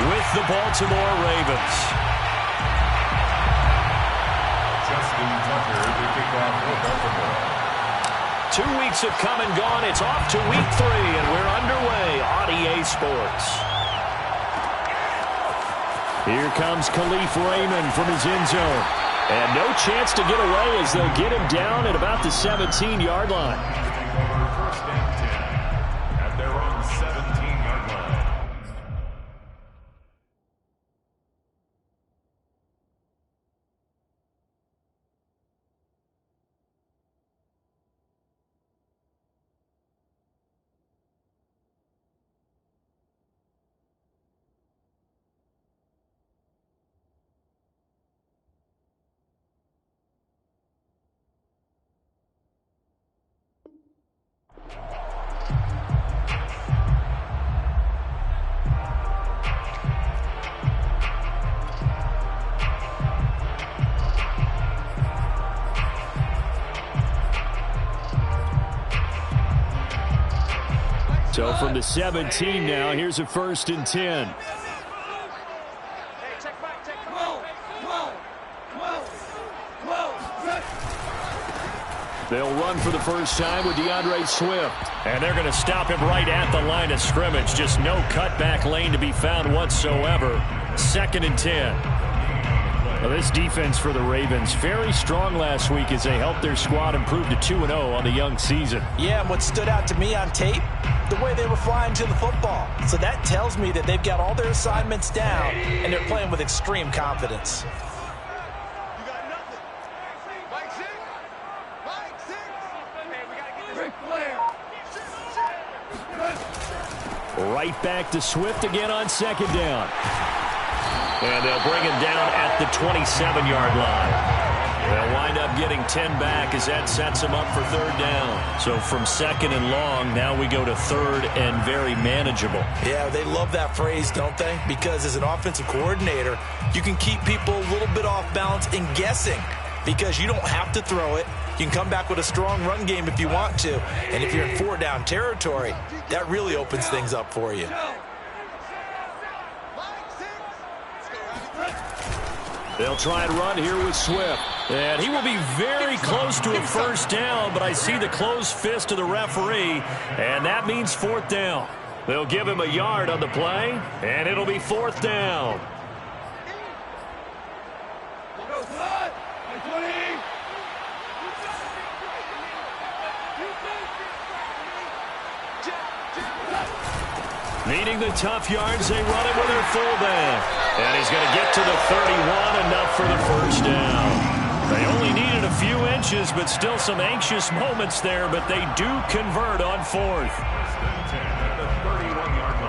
with the Baltimore Ravens. Justin Tucker to kick off for Baltimore. 2 weeks have come and gone. It's off to week 3, and we're underway on EA Sports. Here comes Khalif Raymond from his end zone. And no chance to get away as they'll get him down at about the 17-yard line. First and 10 at their own 17-yard line. So from the 17 now, here's a 1st and 10. They'll run for the first time with DeAndre Swift. And they're going to stop him right at the line of scrimmage. Just no cutback lane to be found whatsoever. 2nd and 10. Well, this defense for the Ravens, very strong last week as they helped their squad improve to 2-0 on the young season. Yeah, and what stood out to me on tape, the way they were flying to the football. So that tells me that they've got all their assignments down, and they're playing with extreme confidence. Right back to Swift again on 2nd down. And they'll bring him down at the 27-yard line. They'll wind up getting 10 back as that sets them up for 3rd down. So from 2nd and long, now we go to 3rd and very manageable. Yeah, they love that phrase, don't they? Because as an offensive coordinator, you can keep people a little bit off balance and guessing because you don't have to throw it. You can come back with a strong run game if you want to. And if you're in 4-down territory, that really opens things up for you. They'll try and run here with Swift. And he will be very close to a 1st down, but I see the closed fist of the referee, and that means 4th down. They'll give him a yard on the play, and it'll be 4th down. Needing the tough yards, they run it with their fullback. And he's going to get to the 31, enough for the 1st down. They only needed a few inches, but still some anxious moments there, but they do convert on 4th. 1st and 10 at the 31-yard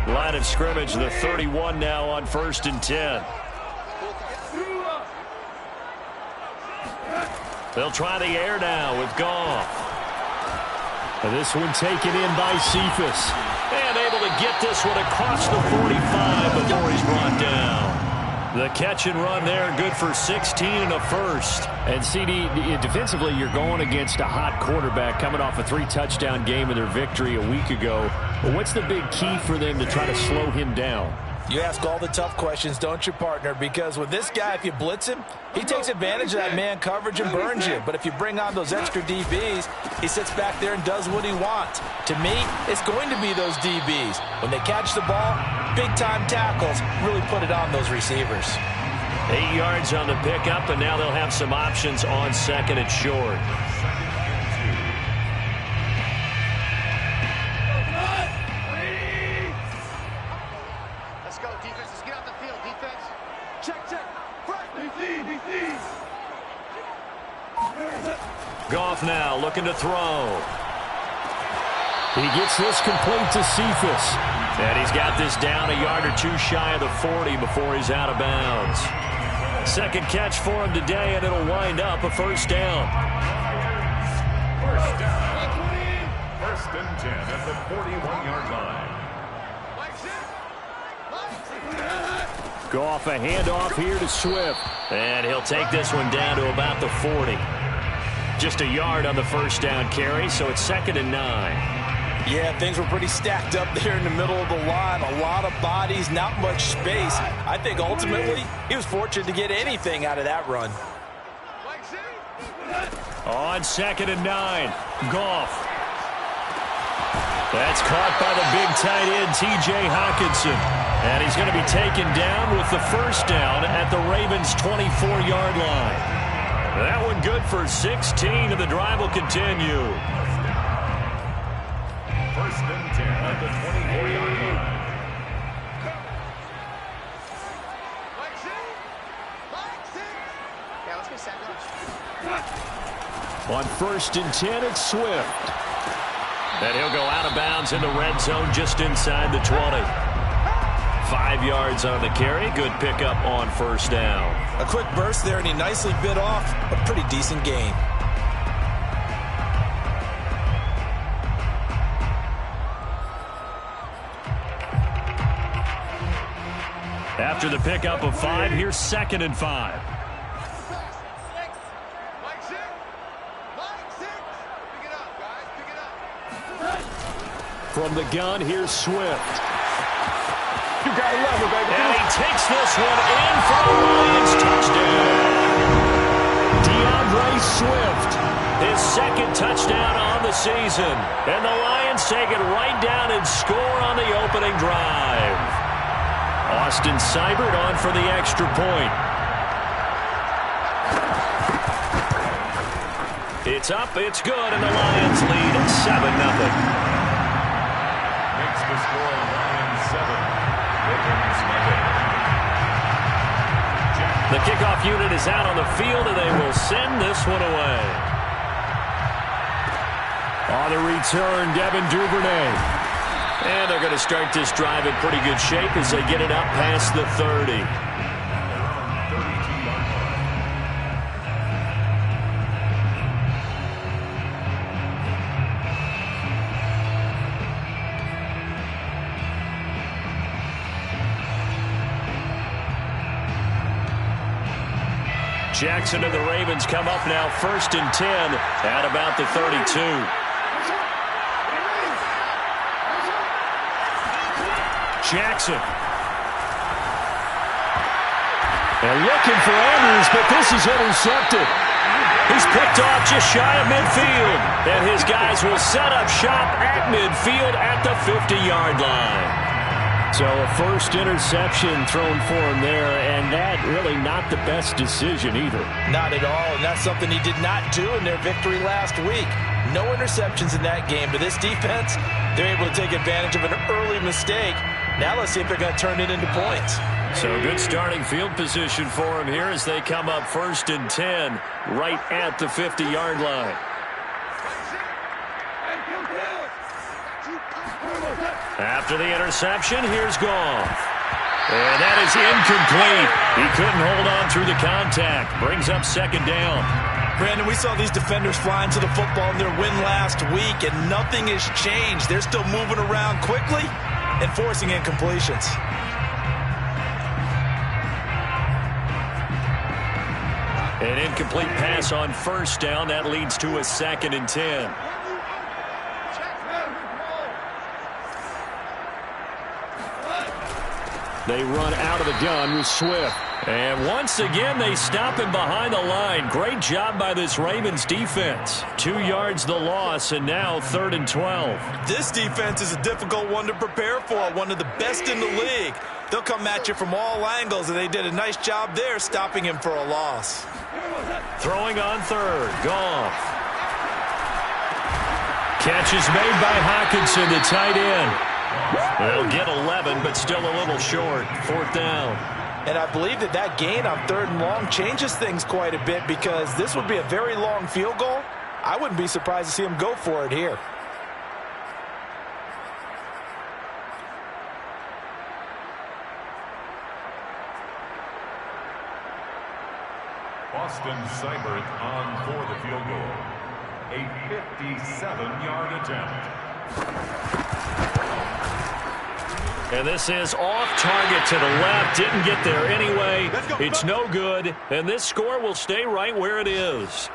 line. Line of scrimmage, the 31 now on 1st and 10. They'll try the air now with Goff. And this one taken in by Cephas. And able to get this one across the 45 before he's brought down. The catch and run there, good for 16 and a 1st. And CD, defensively, you're going against a hot quarterback coming off a 3-touchdown game in their victory a week ago. But what's the big key for them to try to slow him down? You ask all the tough questions, don't you, partner? Because with this guy, if you blitz him, he takes advantage of that man coverage and burns you. But if you bring on those extra DBs, he sits back there and does what he wants. To me, it's going to be those DBs. When they catch the ball, big-time tackles really put it on those receivers. 8 yards on the pickup, and now they'll have some options on 2nd and short. Goff now looking to throw. He gets this complete to Cephas. And he's got this down a yard or two shy of the 40 before he's out of bounds. 2nd catch for him today, and it'll wind up a 1st down. 1st down. 1st and 10 at the 41-yard line. Goff a handoff here to Swift. And he'll take this one down to about the 40. Just a yard on the first down carry, so it's 2nd and 9. Yeah, things were pretty stacked up there in the middle of the line. A lot of bodies, not much space. I think ultimately he was fortunate to get anything out of that run. On 2nd and 9, Goff. That's caught by the big tight end, T.J. Hockenson. And he's going to be taken down with the first down at the Ravens' 24-yard line. That one good for 16, and the drive will continue. 1st and 10 at the 24-yard line. Yeah, let's get set. On 1st and 10, it's Swift. And he'll go out of bounds in the red zone just inside the 20. 5 yards on the carry. Good pickup on first down. A quick burst there, and he nicely bit off a pretty decent gain. After the pickup of 5, here's 2nd and 5. From the gun, here's Swift. You got to love it, baby. And he takes this one in for the Lions touchdown. DeAndre Swift, his 2nd touchdown on the season. And the Lions take it right down and score on the opening drive. Austin Seibert on for the extra point. It's up, it's good, and the Lions lead 7-0. Makes the score Lions 7. The kickoff unit is out on the field, and they will send this one away. On the return, Devin Duvernay. And they're going to start this drive in pretty good shape as they get it up past the 30. Jackson and the Ravens come up now 1st and 10 at about the 32. Jackson. And looking for Andrews, but this is intercepted. He's picked off just shy of midfield. And his guys will set up shop at midfield at the 50-yard line. So a first interception thrown for him there, and that really not the best decision either. Not at all, and that's something he did not do in their victory last week. No interceptions in that game, but this defense, they're able to take advantage of an early mistake. Now let's see if they're going to turn it into points. So good starting field position for him here as they come up 1st and 10 right at the 50-yard line. After the interception, here's Goff. And that is incomplete. He couldn't hold on through the contact. Brings up 2nd down. Brandon, we saw these defenders flying to the football in their win last week, and nothing has changed. They're still moving around quickly and forcing incompletions. An incomplete pass on first down. That leads to a 2nd and 10. They run out of the gun with Swift. And once again, they stop him behind the line. Great job by this Ravens defense. 2 yards the loss, and now 3rd and 12. This defense is a difficult one to prepare for, one of the best in the league. They'll come at you from all angles, and they did a nice job there stopping him for a loss. Throwing on 3rd, Goff. Catch is made by Hockenson, the tight end. They'll get 11, but still a little short. 4th down. And I believe that gain on 3rd and long changes things quite a bit because this would be a very long field goal. I wouldn't be surprised to see him go for it here. Austin Seibert on for the field goal. A 57-yard attempt. And this is off target to the left. Didn't get there anyway. It's no good. And this score will stay right where it is.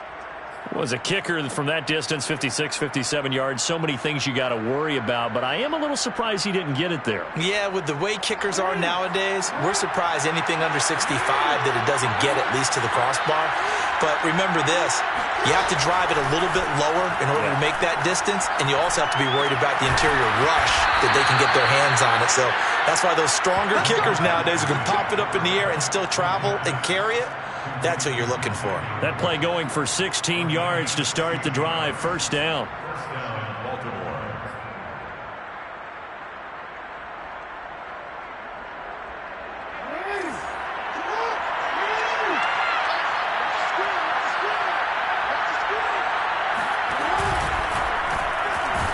Was a kicker from that distance, 56, 57 yards. So many things you got to worry about, but I am a little surprised he didn't get it there. Yeah, with the way kickers are nowadays, we're surprised anything under 65 that it doesn't get at least to the crossbar. But remember this, you have to drive it a little bit lower in order to make that distance, and you also have to be worried about the interior rush that they can get their hands on it. So that's why those stronger kickers nowadays who can pop it up in the air and still travel and carry it, that's what you're looking for. That play going for 16 yards to start the drive. First down. First down, Baltimore.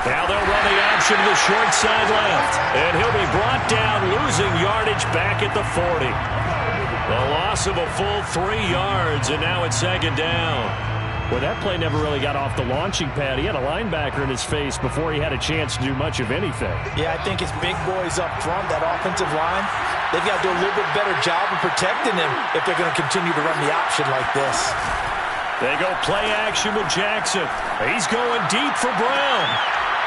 Now they'll run the option to the short side left. And he'll be brought down, losing yardage back at the 40. The loss of a full 3 yards, and now it's second down. Well, that play never really got off the launching pad. He had a linebacker in his face before he had a chance to do much of anything. Yeah, I think his big boys up front, that offensive line, they've got to do a little bit better job of protecting him if they're going to continue to run the option like this. They go play action with Jackson. He's going deep for Brown.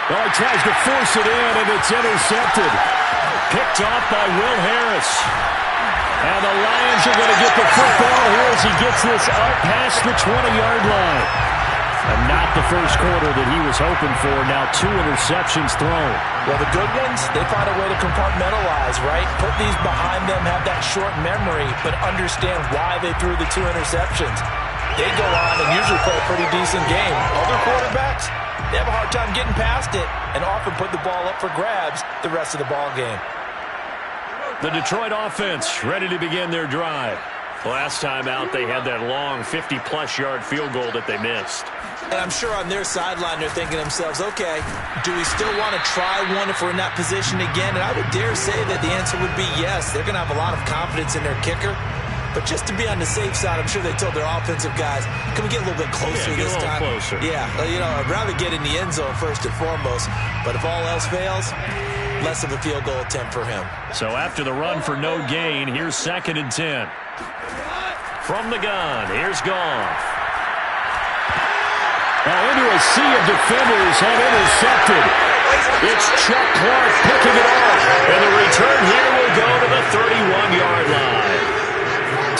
Well, he tries to force it in, and it's intercepted. Picked off by Will Harris. And the Lions are going to get the football here as he gets this out past the 20-yard line. And not the first quarter that he was hoping for. Now 2 interceptions thrown. Well, the good ones, they find a way to compartmentalize, right? Put these behind them, have that short memory, but understand why they threw the 2 interceptions. They go on and usually play a pretty decent game. Other quarterbacks, they have a hard time getting past it and often put the ball up for grabs the rest of the ball game. The Detroit offense ready to begin their drive. Last time out, they had that long 50-plus yard field goal that they missed. And I'm sure on their sideline they're thinking to themselves, okay, do we still want to try one if we're in that position again? And I would dare say that the answer would be yes. They're going to have a lot of confidence in their kicker. But just to be on the safe side, I'm sure they told their offensive guys, can we get a little bit closer this time? Closer. Yeah, I'd rather get in the end zone first and foremost. But if all else fails, less of a field goal attempt for him. So after the run for no gain, here's 2nd and 10. From the gun, here's Goff. Now into a sea of defenders have intercepted. It's Chuck Clark picking it off. And the return here will go to the 31-yard line.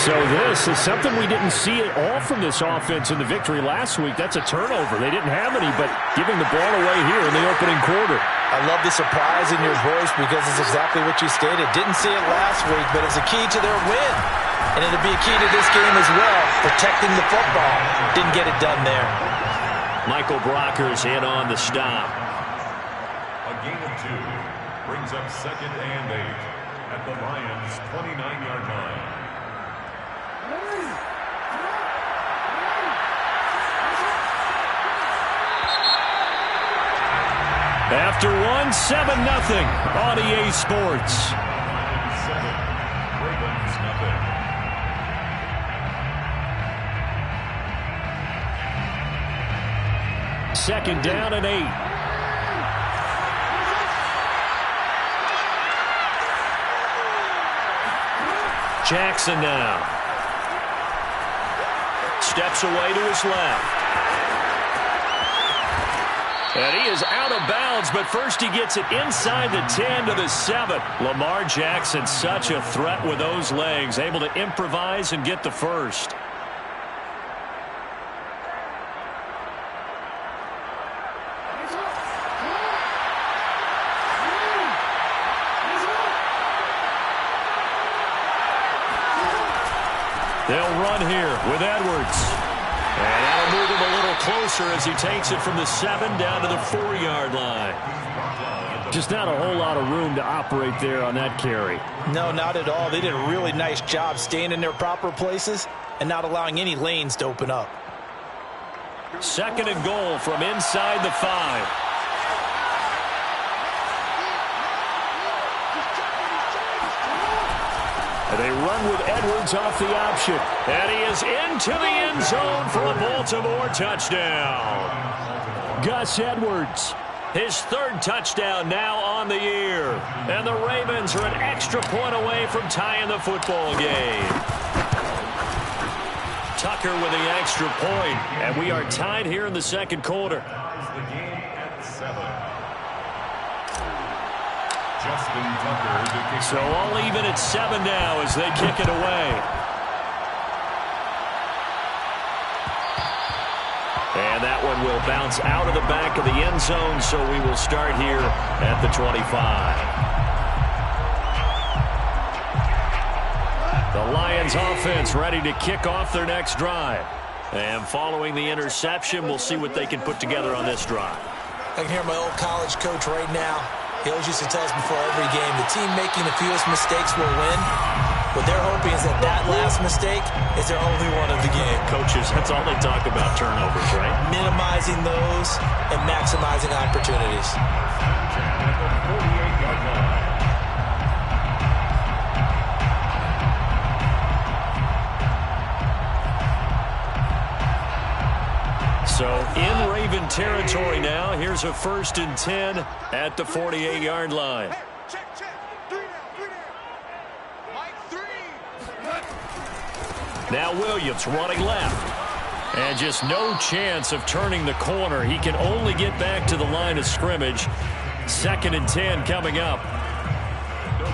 So this is something we didn't see at all from this offense in the victory last week. That's a turnover. They didn't have any, but giving the ball away here in the opening quarter. I love the surprise in your voice because it's exactly what you stated. Didn't see it last week, but it's a key to their win. And it'll be a key to this game as well, protecting the football. Didn't get it done there. Michael Brockers in on the stop. A gain of 2 brings up 2nd and 8 at the Lions' 29-yard line. After 1, 7-0 on EA Sports. 7, Ravens nothing. Second down and 8. Jackson now. Steps away to his left. And he is out of bounds, but first he gets it inside the 10 to the 7. Lamar Jackson, such a threat with those legs, able to improvise and get the first. They'll run here with Edwards. And that'll move him a little closer as he takes it from the 7 down to the 4-yard line. Just not a whole lot of room to operate there on that carry. No, not at all. They did a really nice job staying in their proper places and not allowing any lanes to open up. 2nd and goal from inside the 5. And they run with Edwards off the option. And he is into the end zone for a Baltimore touchdown. Gus Edwards His third touchdown now on the year. And the Ravens are an extra point away from tying the football game. Tucker with the extra point, and we are tied here in the second quarter. The game at 7. Justin Tucker to kick. So all even at 7 now as they kick it away. And that one will bounce out of the back of the end zone, so we will start here at the 25. The Lions offense ready to kick off their next drive. And following the interception, we'll see what they can put together on this drive. I can hear my old college coach right now. He always used to tell us before every game, the team making the fewest mistakes will win. What they're hoping is that that last mistake is their only one of the game. Coaches, that's all they talk about, turnovers, right? Minimizing those and maximizing opportunities. At the 48-yard line. So in Raven territory now. Here's a 1st and 10 at the 48-yard line. Now Williams running left. And just no chance of turning the corner. He can only get back to the line of scrimmage. 2nd and 10 coming up.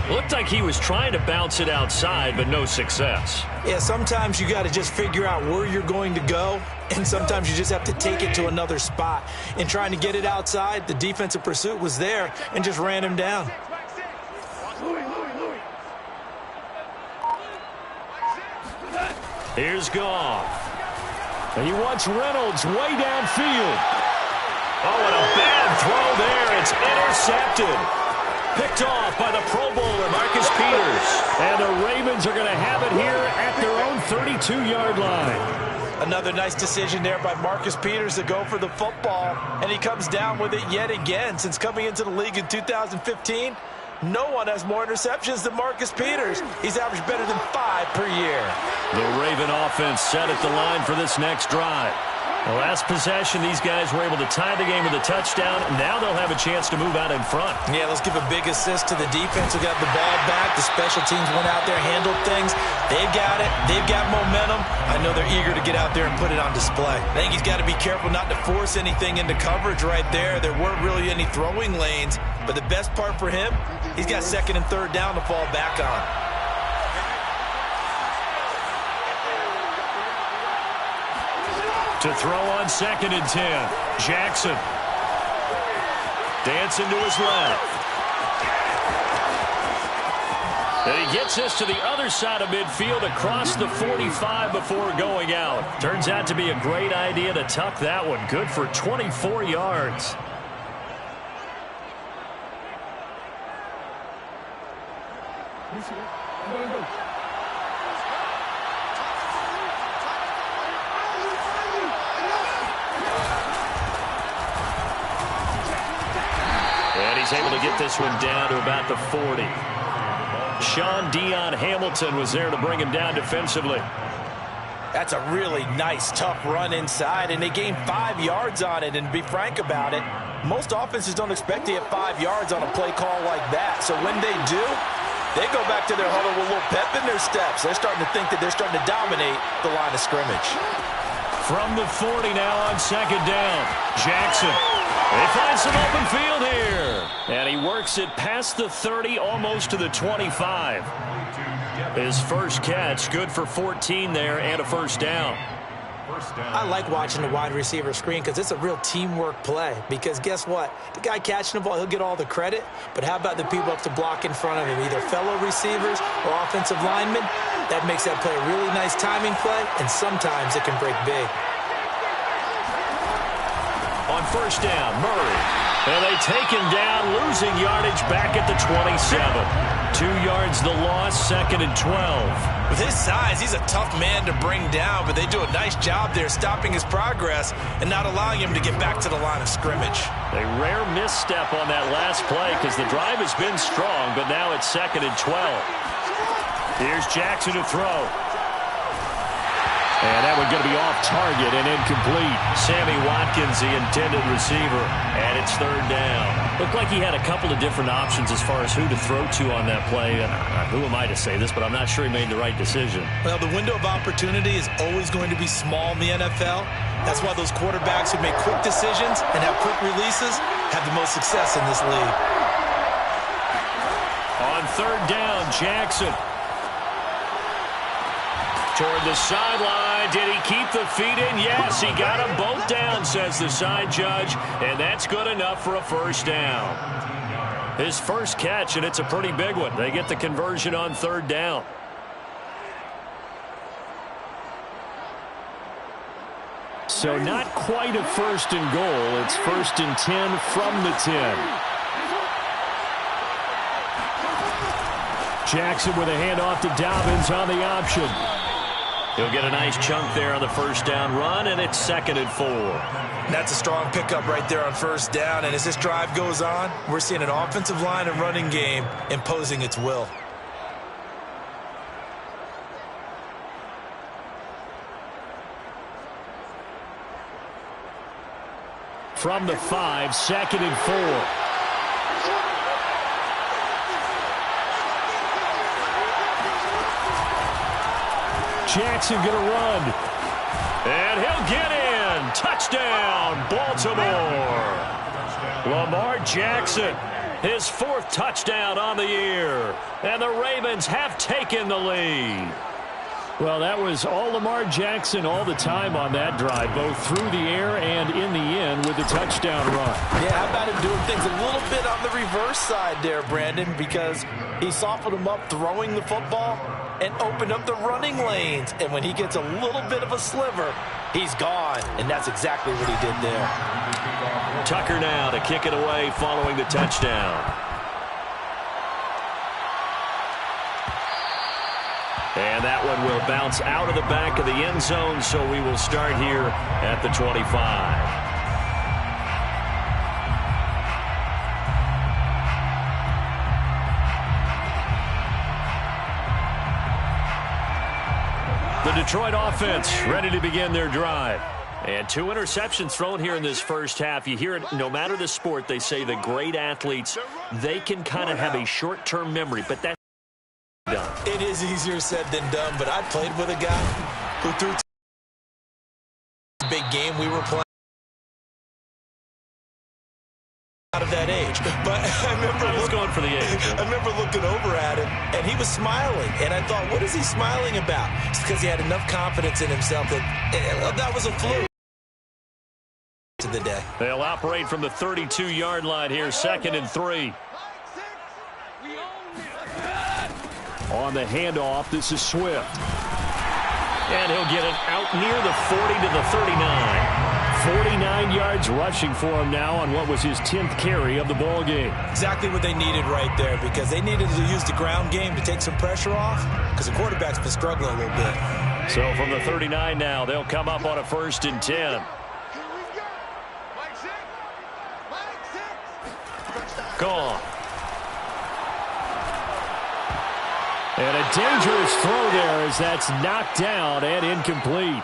Looked like he was trying to bounce it outside, but no success. Yeah, sometimes you got to just figure out where you're going to go, and sometimes you just have to take it to another spot. In trying to get it outside, the defensive pursuit was there and just ran him down. Here's Goff. And he wants Reynolds way downfield. Oh, and a bad throw there. It's intercepted. Picked off by the Pro Bowler, Marcus Peters. And the Ravens are going to have it here at their own 32-yard line. Another nice decision there by Marcus Peters to go for the football. And he comes down with it yet again. Since coming into the league in 2015, no one has more interceptions than Marcus Peters. He's averaged better than 5 per year. The Raven offense set at the line for this next drive. The last possession, these guys were able to tie the game with a touchdown. Now they'll have a chance to move out in front. Yeah, let's give a big assist to the defense who got the ball back. The special teams went out there, handled things. They've got it. They've got momentum. I know they're eager to get out there and put it on display. I think he's got to be careful not to force anything into coverage right there. There weren't really any throwing lanes. But the best part for him, he's got 2nd and 3rd down to fall back on. To throw on 2nd and 10. Jackson. Dancing to his left. And he gets this to the other side of midfield across the 45 before going out. Turns out to be a great idea to tuck that one. Good for 24 yards. And he's able to get this one down to about the 40. Sean Dion Hamilton was there to bring him down defensively. That's a really nice, tough run inside, and they gained 5 yards on it. And to be frank about it, most offenses don't expect to get 5 yards on a play call like that. So when they do, they go back to their huddle with a little pep in their steps. They're starting to think that they're starting to dominate the line of scrimmage. From the 40 now on 2nd down. Jackson. They find some open field here. And he works it past the 30, almost to the 25. His first catch, good for 14 there and a 1st down. I like watching the wide receiver screen because it's a real teamwork play. Because guess what? The guy catching the ball, he'll get all the credit. But how about the people up to block in front of him, either fellow receivers or offensive linemen? That makes that play a really nice timing play, and sometimes it can break big. On 1st down, Murray. And they take him down, losing yardage back at the 27. 2 yards the loss, 2nd and 12. With his size, he's a tough man to bring down, but they do a nice job there stopping his progress and not allowing him to get back to the line of scrimmage. A rare misstep on that last play because the drive has been strong, but now it's 2nd and 12. Here's Jackson to throw. And that would going to be off target and incomplete. Sammy Watkins, the intended receiver, and it's third down. Looked like he had a couple of different options as far as who to throw to on that play. Who am I to say this, but I'm not sure he made the right decision. Well, the window of opportunity is always going to be small in the NFL. That's why those quarterbacks who make quick decisions and have quick releases have the most success in this league. On third down, Jackson. Toward the sideline. Did he keep the feet in? Yes, he got them both down, says the side judge, and that's good enough for a first down. His first catch, and it's a pretty big one. They get the conversion on third down. So not quite a first and goal. It's first and 10 from the 10. Jackson with a handoff to Dobbins on the option. He'll get a nice chunk there on the first down run, and it's 2nd and 4. That's a strong pickup right there on first down, and as this drive goes on, we're seeing an offensive line and running game imposing its will. From the 5, 2nd and 4. Jackson going to run. And he'll get in. Touchdown, Baltimore. Lamar Jackson, his 4th touchdown on the year. And the Ravens have taken the lead. Well, that was all Lamar Jackson all the time on that drive, both through the air and in the end with the touchdown run. Yeah, how about him doing things a little bit on the reverse side there, Brandon, because he softened him up throwing the football and opened up the running lanes. And when he gets a little bit of a sliver, he's gone. And that's exactly what he did there. Tucker now to kick it away following the touchdown. And that one will bounce out of the back of the end zone, so we will start here at the 25. The Detroit offense ready to begin their drive. And 2 interceptions thrown here in this first half. You hear it, no matter the sport, they say the great athletes, they can kind of have a short-term memory, but that's done. It is easier said than done, but I played with a guy who threw a big game we were playing out of that age. But I remember going for the age. I remember looking over at him, and he was smiling. And I thought, what is he smiling about? It's because he had enough confidence in himself that was a fluke. To the day. They'll operate from the 32-yard line here, 2nd and 3. On the handoff, this is Swift. And he'll get it out near the 40 to the 39. 49 yards rushing for him now on what was his 10th carry of the ball game. Exactly what they needed right there, because they needed to use the ground game to take some pressure off, because the quarterback's been struggling a little bit. So from the 39 now, they'll come up on a 1st and 10. Gone. And a dangerous throw there as that's knocked down and incomplete.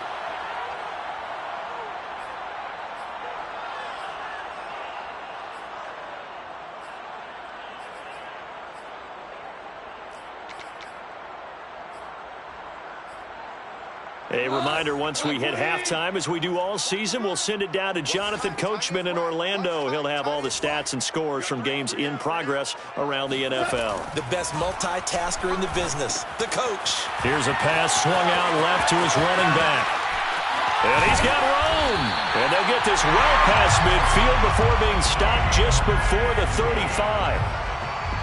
A reminder, once we hit halftime, as we do all season, we'll send it down to Jonathan Coachman in Orlando. He'll have all the stats and scores from games in progress around the NFL. The best multitasker in the business, the coach. Here's a pass swung out left to his running back. And he's got room. And they'll get this well past midfield before being stopped just before the 35.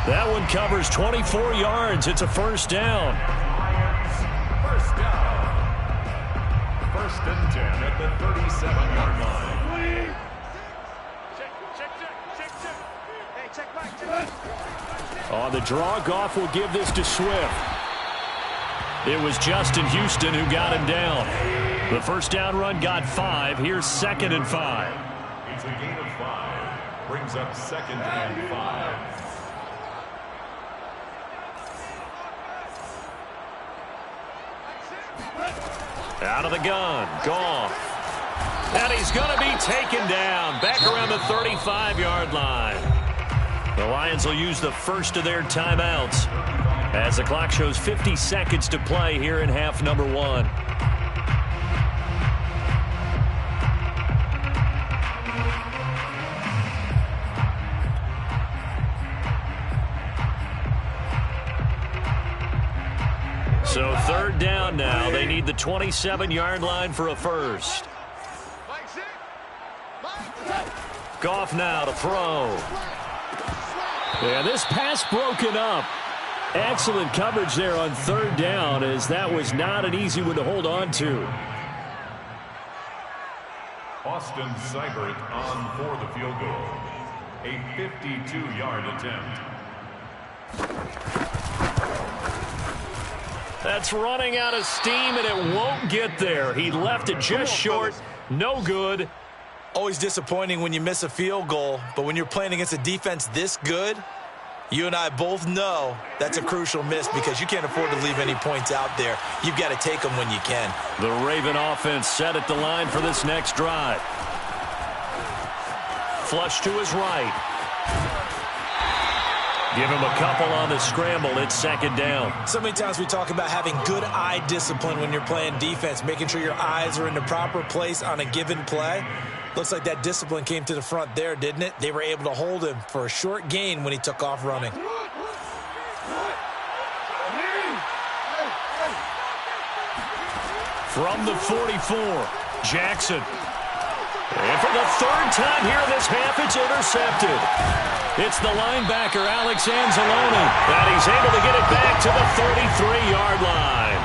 That one covers 24 yards. It's a first down. First down. 1st and 10 at the 37-yard line. On the draw, Goff will give this to Swift. It was Justin Houston who got him down. The first down run got 5. Here's 2nd and 5. It's a gain of 5. Brings up 2nd and 5. Out of the gun, Goff. And he's going to be taken down back around the 35-yard line. The Lions will use the first of their timeouts as the clock shows 50 seconds to play here in half number 1. So third down now. They need the 27-yard line for a first. Goff now to throw. And this pass broken up. Excellent coverage there on third down, as that was not an easy one to hold on to. Austin Seibert on for the field goal. A 52-yard attempt. That's running out of steam, and it won't get there. He left it just short. No good. Always disappointing when you miss a field goal, but when you're playing against a defense this good, you and I both know that's a crucial miss because you can't afford to leave any points out there. You've got to take them when you can. The Raven offense set at the line for this next drive. Flush to his right. Give him a couple on the scramble. It's second down. So many times we talk about having good eye discipline when you're playing defense, making sure your eyes are in the proper place on a given play. Looks like that discipline came to the front there, didn't it? They were able to hold him for a short gain when he took off running. From the 44, Jackson. And for the third time here in this half, it's intercepted. It's the linebacker, Alex Anzalone, and he's able to get it back to the 33-yard line.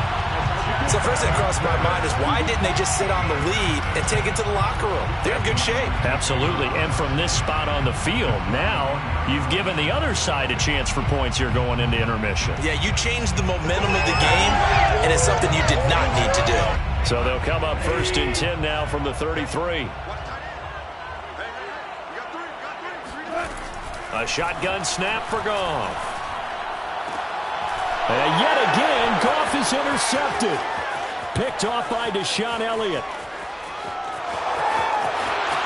So first thing that crossed my mind is why didn't they just sit on the lead and take it to the locker room? They're in good shape. Absolutely, and from this spot on the field, now you've given the other side a chance for points here going into intermission. Yeah, you changed the momentum of the game, and it's something you did not need to do. So they'll come up first and 10 now from the 33. A shotgun snap for Goff. And yet again, Goff is intercepted. Picked off by Deshaun Elliott.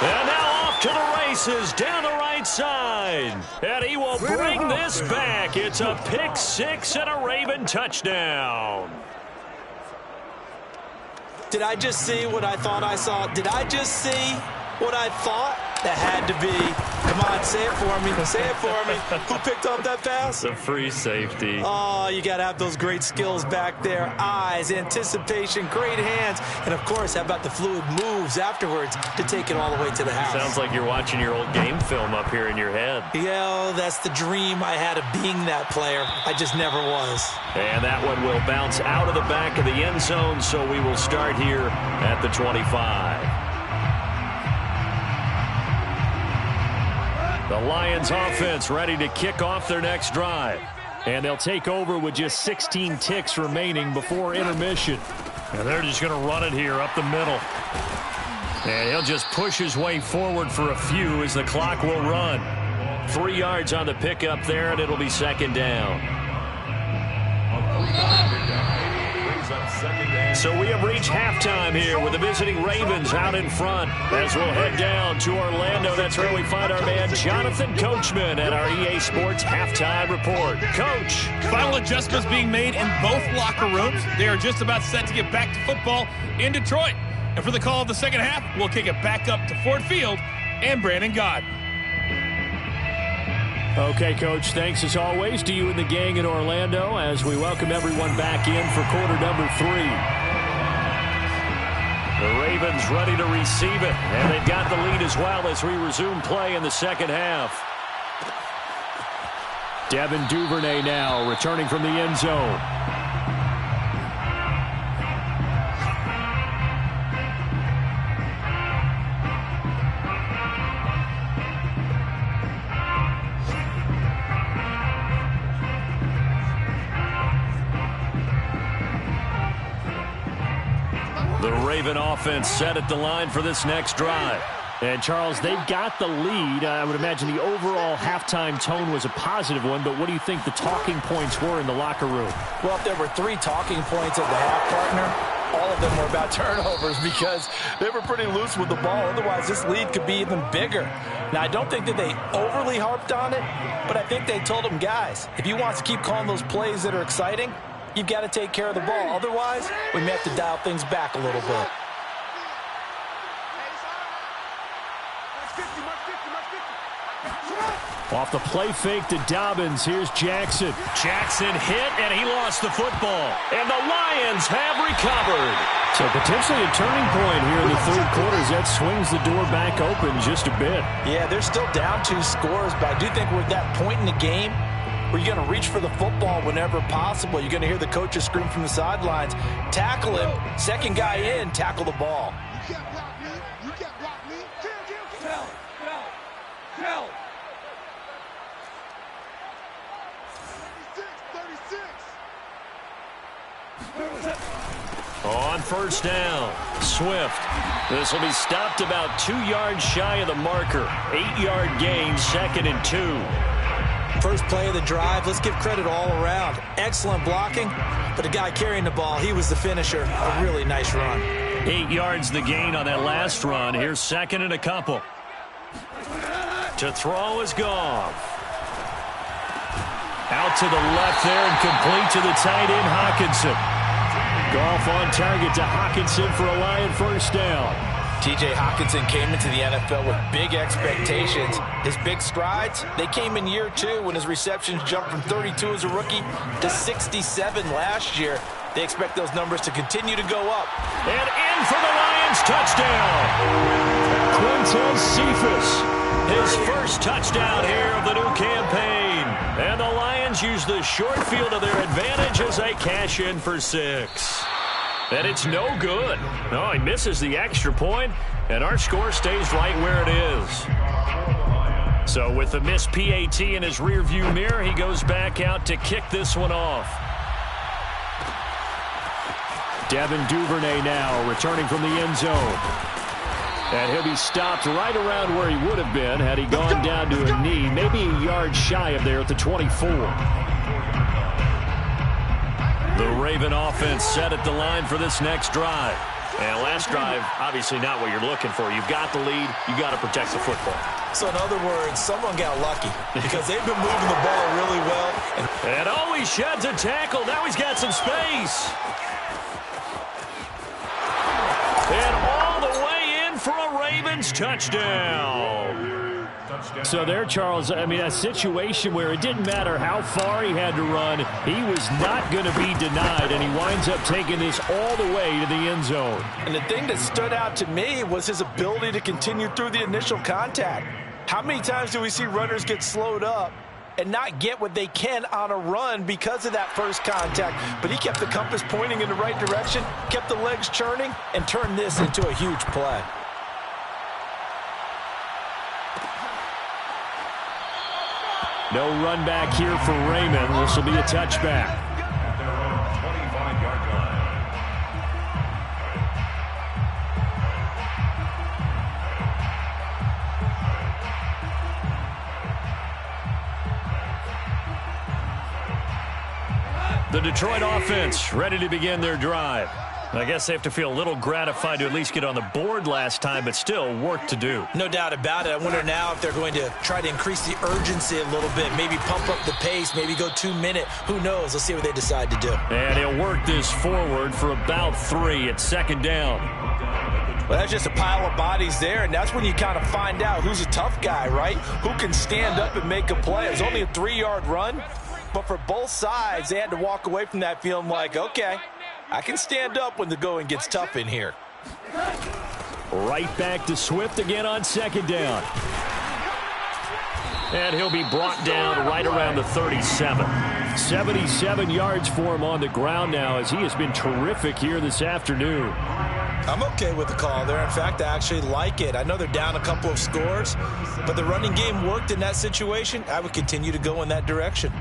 And now off to the races down the right side. And he will bring this back. It's a pick six and a Raven touchdown. Did I just see what I thought I saw? Did I just see what I thought? That had to be. Come on, say it for me. Say it for me. Who picked up that pass? The free safety. Oh, you got to have those great skills back there. Eyes, anticipation, great hands. And, of course, how about the fluid moves afterwards to take it all the way to the house? Sounds like you're watching your old game film up here in your head. Yeah, that's the dream I had of being that player. I just never was. And that one will bounce out of the back of the end zone, so we will start here at the 25. The Lions offense ready to kick off their next drive. And they'll take over with just 16 ticks remaining before intermission. And they're just going to run it here up the middle. And he'll just push his way forward for a few as the clock will run. 3 yards on the pickup there, and it'll be second down. So we have reached halftime here with the visiting Ravens out in front as we'll head down to Orlando. That's where we find our man Jonathan Coachman at our EA Sports Halftime Report. Coach. Final adjustments being made in both locker rooms. They are just about set to get back to football in Detroit. And for the call of the second half, we'll kick it back up to Ford Field and Brandon Gaudin. Okay, Coach, thanks as always to you and the gang in Orlando as we welcome everyone back in for quarter number 3. The Ravens ready to receive it, and they've got the lead as well as we resume play in the second half. Devin Duvernay now returning from the end zone. The Raven offense set at the line for this next drive. And, Charles, they've got the lead. I would imagine the overall halftime tone was a positive one, but what do you think the talking points were in the locker room? Well, if there were 3 talking points at the half, partner, all of them were about turnovers because they were pretty loose with the ball. Otherwise, this lead could be even bigger. Now, I don't think that they overly harped on it, but I think they told them, guys, if you want to keep calling those plays that are exciting, you've got to take care of the ball. Otherwise, we may have to dial things back a little bit. Off the play fake to Dobbins, here's Jackson. Jackson hit, and he lost the football. And the Lions have recovered. So potentially a turning point here in the third quarter as that swings the door back open just a bit. Yeah, they're still down 2 scores, but I do think we're at that point in the game where you're going to reach for the football whenever possible. You're going to hear the coaches scream from the sidelines, tackle him, second guy in, tackle the ball. You can't block me. You can't block me. Tell. 36. On first down, Swift. This will be stopped about 2 yards shy of the marker. 8-yard gain, 2nd and 2. First play of the drive, let's give credit all around. Excellent blocking, but the guy carrying the ball, he was the finisher. A really nice run. 8 yards the gain on that last run. Here's 2nd and a couple. To throw is Goff. Out to the left there and complete to the tight end, Hockenson. Goff on target to Hockenson for a Lion first down. T.J. Hockenson came into the NFL with big expectations. His big strides, they came in year 2 when his receptions jumped from 32 as a rookie to 67 last year. They expect those numbers to continue to go up. And in for the Lions touchdown. Quintez Cephus, his first touchdown here of the new campaign. And the Lions use the short field to their advantage as they cash in for 6. And it's no good. No, he misses the extra point, and our score stays right where it is. So with the missed PAT in his rearview mirror, he goes back out to kick this one off. Devin Duvernay now returning from the end zone. And he'll be stopped right around where he would have been had he gone down to a knee, maybe a yard shy of there at the 24. The Raven offense set at the line for this next drive. And last drive, obviously not what you're looking for. You've got the lead. You've got to protect the football. So in other words, someone got lucky because they've been moving the ball really well. And he sheds a tackle. Now he's got some space. And all the way in for a Ravens touchdown. So there, Charles, I mean, a situation where it didn't matter how far he had to run, he was not going to be denied, and he winds up taking this all the way to the end zone. And the thing that stood out to me was his ability to continue through the initial contact. How many times do we see runners get slowed up and not get what they can on a run because of that first contact? But he kept the compass pointing in the right direction, kept the legs churning, and turned this into a huge play. No run back here for Raymond. This will be a touchback. At their own 25-yard line. The Detroit offense ready to begin their drive. I guess they have to feel a little gratified to at least get on the board last time, but still work to do. No doubt about it. I wonder now if they're going to try to increase the urgency a little bit, maybe pump up the pace, maybe go 2-minute. Who knows? Let's see what they decide to do. And he'll work this forward for about 3 at second down. Well, that's just a pile of bodies there, and that's when you kind of find out who's a tough guy, right? Who can stand up and make a play. It was only a 3-yard run, but for both sides, they had to walk away from that feeling like, okay, I can stand up when the going gets tough in here. Right back to Swift again on second down. And he'll be brought down right around the 37. 77 yards for him on the ground now as he has been terrific here this afternoon. I'm okay with the call there. In fact, I actually like it. I know they're down a couple of scores, but the running game worked in that situation. I would continue to go in that direction.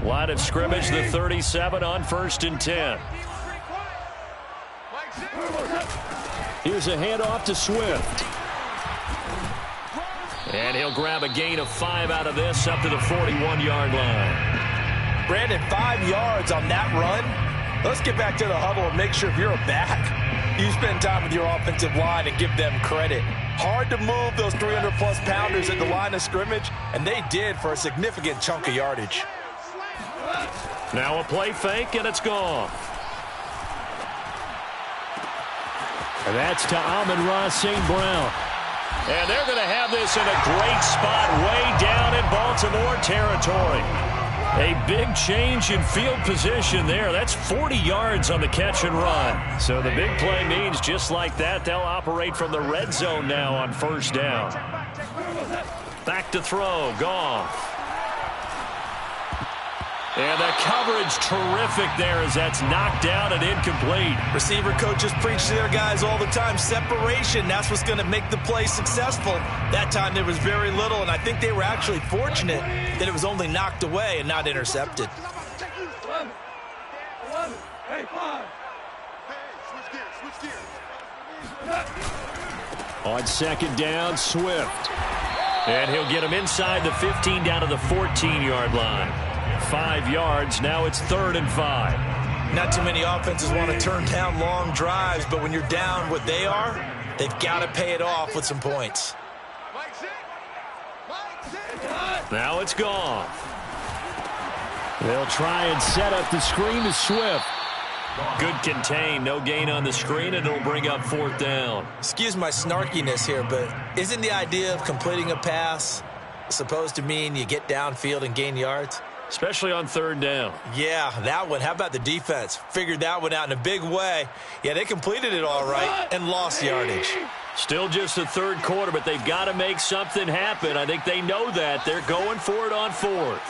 Line of scrimmage, the 37 on 1st and 10. Here's a handoff to Swift. And he'll grab a gain of 5 out of this up to the 41-yard line. Brandon, 5 yards on that run. Let's get back to the huddle and make sure if you're a back, you spend time with your offensive line and give them credit. Hard to move those 300-plus pounders at the line of scrimmage, and they did for a significant chunk of yardage. Now a play fake, and it's gone. And that's to Amon-Ra St. Brown. And they're going to have this in a great spot way down in Baltimore territory. A big change in field position there. That's 40 yards on the catch and run. So the big play means just like that, they'll operate from the red zone now on first down. Back to throw. Goff. And the coverage terrific there as that's knocked down and incomplete. Receiver coaches preach to their guys all the time. Separation, that's what's going to make the play successful. That time there was very little, and I think they were actually fortunate that it was only knocked away and not intercepted. On second down, Swift. And he'll get him inside the 15 down to the 14-yard line. 5 yards. Now it's 3rd and 5. Not too many offenses want to turn down long drives, but when you're down what they are, they've got to pay it off with some points. Now it's gone. They'll try and set up the screen to Swift. Good contain. No gain on the screen, and it'll bring up 4th down. Excuse my snarkiness here, but isn't the idea of completing a pass supposed to mean you get downfield and gain yards? Especially on 3rd down. Yeah, that one. How about the defense? Figured that one out in a big way. Yeah, they completed it all right and lost yardage. Still just the 3rd quarter, but they've got to make something happen. I think they know that. They're going for it on 4th.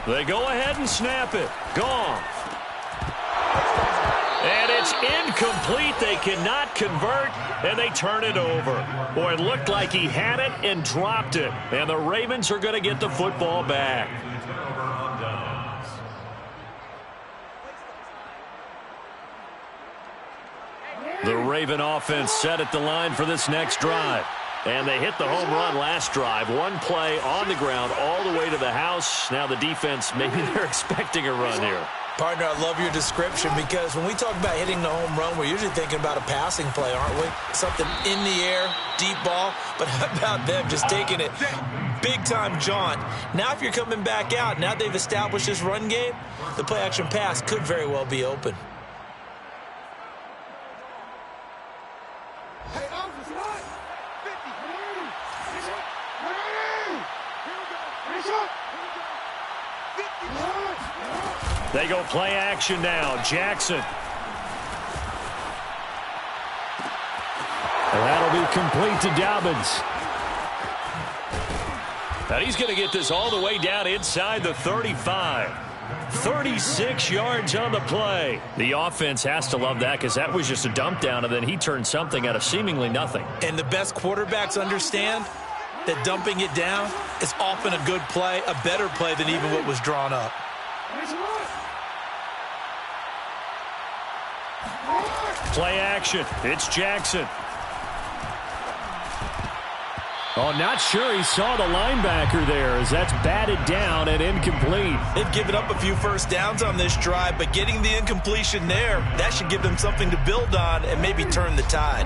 They go ahead and snap it. Gone. And it's incomplete. They cannot convert, and they turn it over. Boy, it looked like he had it and dropped it. And the Ravens are going to get the football back. The Raven offense set at the line for this next drive. And they hit the home run last drive. One play on the ground all the way to the house. Now the defense, maybe they're expecting a run here. Partner, I love your description because when we talk about hitting the home run, we're usually thinking about a passing play, aren't we? Something in the air, deep ball. But how about them just taking it big-time jaunt? Now if you're coming back out, now they've established this run game, the play-action pass could very well be open. They go play action now. Jackson. And that'll be complete to Dobbins. And he's going to get this all the way down inside the 35. 36 yards on the play. The offense has to love that because that was just a dump down, and then he turned something out of seemingly nothing. And the best quarterbacks understand that dumping it down is often a good play, a better play than even what was drawn up. Play action. It's Jackson. Oh, not sure he saw the linebacker there as that's batted down and incomplete. They've given up a few first downs on this drive, but getting the incompletion there, that should give them something to build on and maybe turn the tide.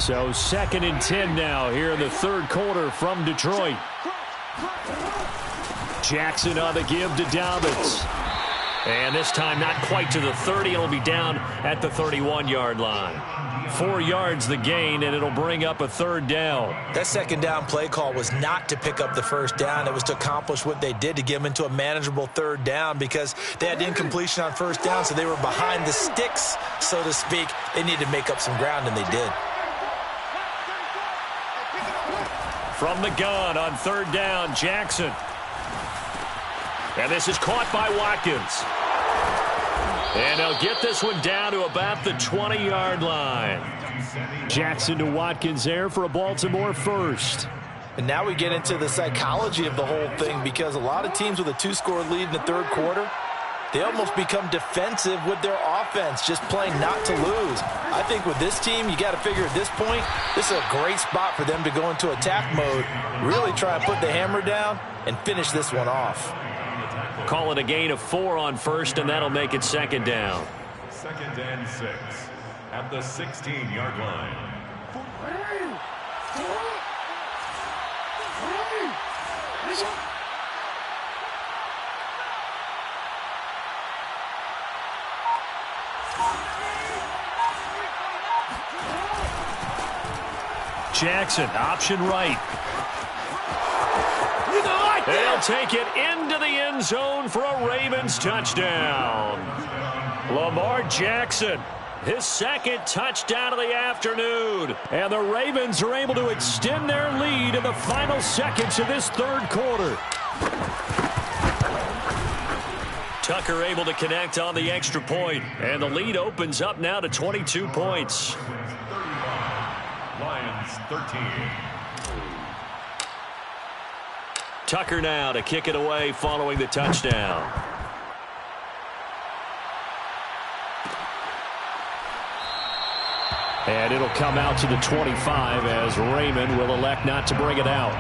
So 2nd and 10 now here in the 3rd quarter from Detroit. Jackson on the give to Dobbins. And this time not quite to the 30. It'll be down at the 31-yard line. 4 yards the gain, and it'll bring up a 3rd down. That 2nd down play call was not to pick up the 1st down. It was to accomplish what they did to get them into a manageable 3rd down because they had incompletion on 1st down, so they were behind the sticks, so to speak. They needed to make up some ground, and they did. From the gun on 3rd down, Jackson. And this is caught by Watkins. And they'll get this one down to about the 20-yard line. Jackson to Watkins there for a Baltimore first. And now we get into the psychology of the whole thing because a lot of teams with a 2-score lead in the 3rd quarter, they almost become defensive with their offense, just playing not to lose. I think with this team, you got to figure at this point, this is a great spot for them to go into attack mode, really try and put the hammer down and finish this one off. call it a gain of 4 on first, and that'll make it second down. 2nd and 6 at the 16-yard line. Jackson, option right. They'll take it into the end zone for a Ravens touchdown. Lamar Jackson, his second touchdown of the afternoon. And the Ravens are able to extend their lead in the final seconds of this third quarter. Tucker able to connect on the extra point, and the lead opens up now to 22 points. 35, Lions 13. Tucker now to kick it away following the touchdown. And it'll come out to the 25 as Raymond will elect not to bring it out.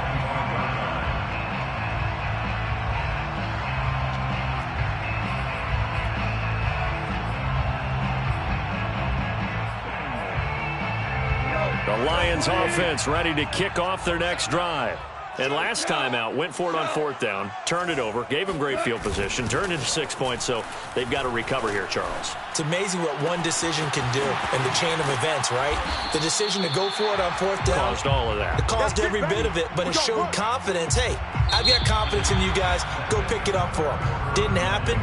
The Lions offense ready to kick off their next drive. And last time out, went for it on 4th down, turned it over, gave them great field position, turned into 6 points, so they've got to recover here, Charles. It's amazing what one decision can do in the chain of events, right? The decision to go for it on 4th down. Caused all of that. It caused every bit of it, but it showed confidence. Hey, I've got confidence in you guys. Go pick it up for them. Didn't happen.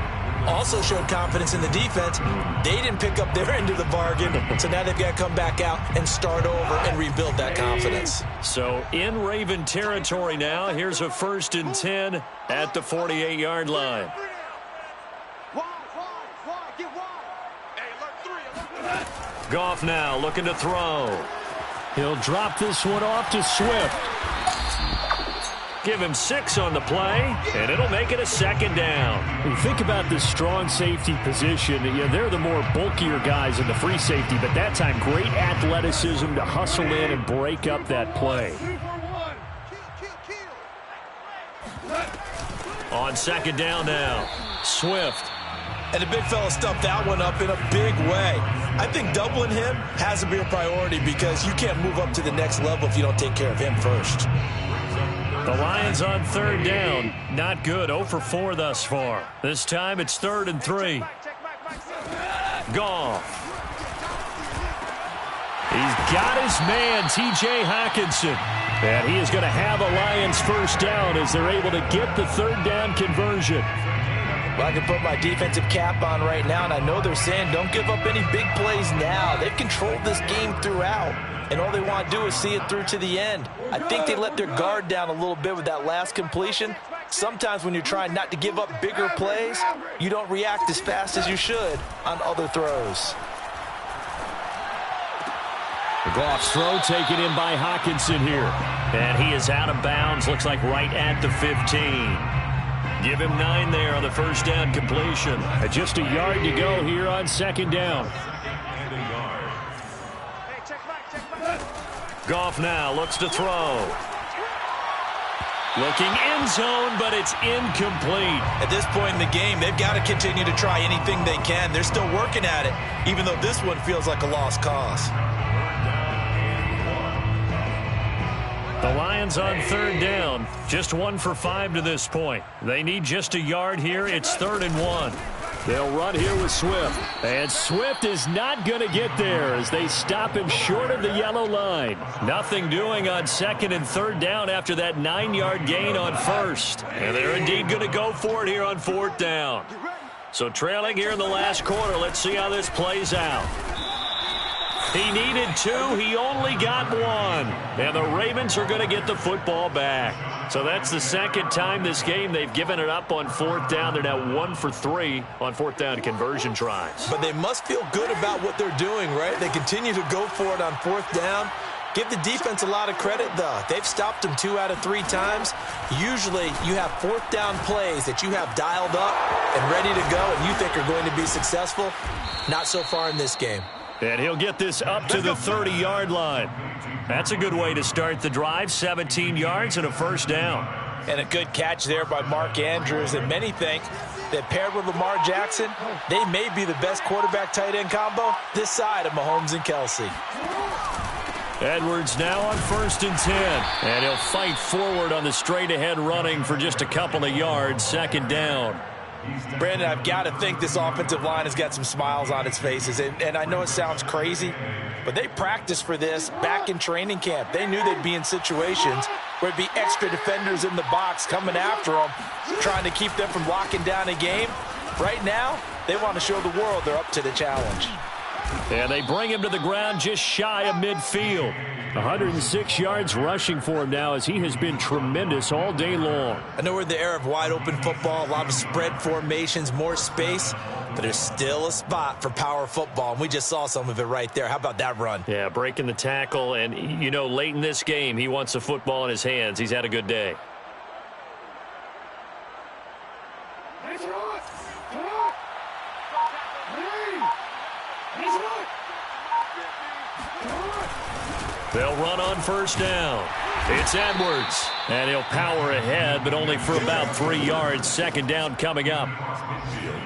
Also showed confidence in the defense. They didn't pick up their end of the bargain, so now they've got to come back out and start over and rebuild that confidence. So in Raven territory now, here's a 1st and 10 at the 48-yard line. Goff now looking to throw. He'll drop this one off to Swift. Give him 6 on the play, and it'll make it a 2nd down. When you think about this strong safety position, they're the more bulkier guys in the free safety, but that time great athleticism to hustle in and break up that play. On 2nd down now, Swift. And the big fella stuffed that one up in a big way. I think doubling him has to be a priority because you can't move up to the next level if you don't take care of him first. The Lions on 3rd down. Not good. 0 for 4 thus far. This time it's 3rd and 3. Goff. He's got his man, T.J. Hockenson. And he is going to have a Lions 1st down as they're able to get the 3rd down conversion. Well, I can put my defensive cap on right now, and I know they're saying don't give up any big plays now. They've controlled this game throughout, and all they want to do is see it through to the end. I think they let their guard down a little bit with that last completion. Sometimes when you're trying not to give up bigger plays, you don't react as fast as you should on other throws. Goff's throw taken in by Hockenson here. And he is out of bounds, looks like right at the 15. Give him 9 there on the 1st down completion. At just a yard to go here on 2nd down. Goff now looks to throw. Looking end zone, but it's incomplete. At this point in the game, they've got to continue to try anything they can. They're still working at it, even though this one feels like a lost cause. The Lions on 3rd down, just 1 for 5 to this point. They need just a yard here. It's 3rd and 1. They'll run here with Swift. And Swift is not going to get there as they stop him short of the yellow line. Nothing doing on 2nd and 3rd down after that 9-yard gain on 1st. And they're indeed going to go for it here on 4th down. So trailing here in the last quarter, let's see how this plays out. He needed 2. He only got 1. And the Ravens are going to get the football back. So that's the 2nd time this game they've given it up on 4th down. They're now 1 for 3 on 4th down conversion tries. But they must feel good about what they're doing, right? They continue to go for it on 4th down. Give the defense a lot of credit, though. They've stopped them 2 out of 3 times. Usually you have 4th down plays that you have dialed up and ready to go and you think are going to be successful. Not so far in this game. And he'll get this up to the 30-yard line. That's a good way to start the drive. 17 yards and a 1st down. And a good catch there by Mark Andrews. And many think that paired with Lamar Jackson, they may be the best quarterback-tight end combo this side of Mahomes and Kelsey. Edwards now on 1st and 10. And he'll fight forward on the straight-ahead running for just a couple of yards. 2nd down. Brandon, I've got to think this offensive line has got some smiles on its faces. And I know it sounds crazy, but they practiced for this back in training camp. They knew they'd be in situations where it'd be extra defenders in the box coming after them, trying to keep them from locking down a game. Right now, they want to show the world they're up to the challenge. And they bring him to the ground just shy of midfield. 106 yards rushing for him now, as he has been tremendous all day long. I know we're in the era of wide-open football, a lot of spread formations, more space, but there's still a spot for power football, and we just saw some of it right there. How about that run? Yeah, breaking the tackle, and, you know, late in this game, he wants the football in his hands. He's had a good day. They'll run on 1st down. It's Edwards, and he'll power ahead, but only for about 3 yards. 2nd down coming up.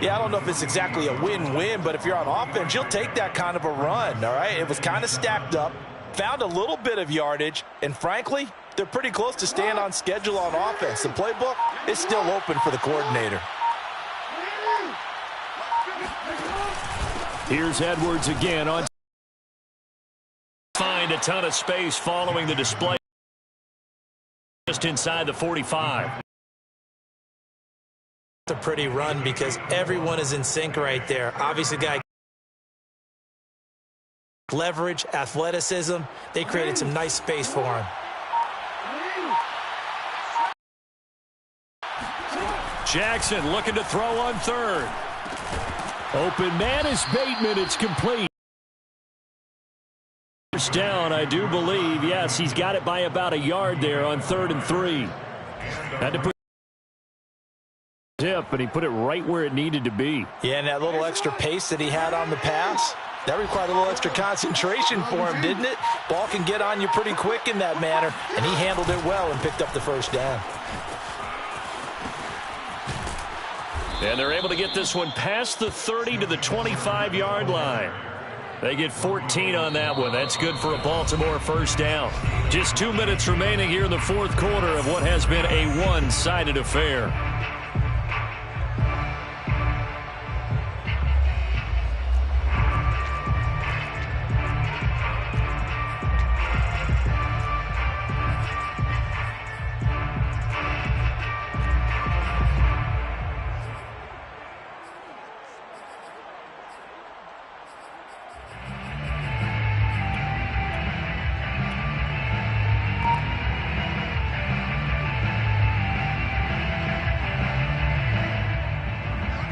Yeah, I don't know if it's exactly a win-win, but if you're on offense, you'll take that kind of a run, all right? It was kind of stacked up, found a little bit of yardage, and frankly, they're pretty close to staying on schedule on offense. The playbook is still open for the coordinator. Here's Edwards again on. Find a ton of space following the display just inside the 45. It's a pretty run because everyone is in sync right there. Obviously, guy leverage, athleticism. They created some nice space for him. Jackson looking to throw on 3rd. Open man is Bateman. It's complete. First down, I do believe. Yes, he's got it by about a yard there on 3rd and 3. Had to put zip, but he put it right where it needed to be. Yeah, and that little extra pace that he had on the pass, that required a little extra concentration for him, didn't it? Ball can get on you pretty quick in that manner, and he handled it well and picked up the 1st down. And they're able to get this one past the 30 to the 25-yard line. They get 14 on that one. That's good for a Baltimore 1st down. Just 2 minutes remaining here in the 4th quarter of what has been a one-sided affair.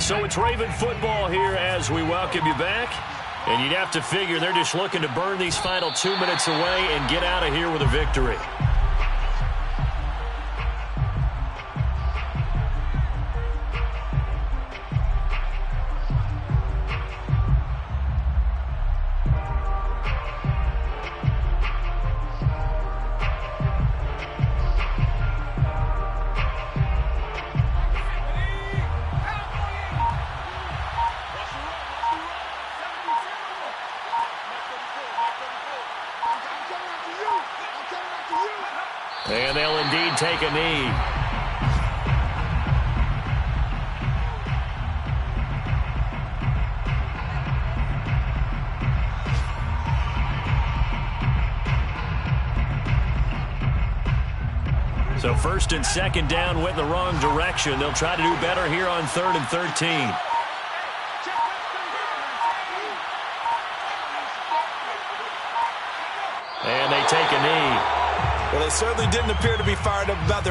So it's Raven football here as we welcome you back. And you'd have to figure they're just looking to burn these final 2 minutes away and get out of here with a victory. And they'll indeed take a knee. So 1st and 2nd down went in the wrong direction. They'll try to do better here on 3rd and 13. And they take a knee. Well, they certainly didn't appear to be fired up about their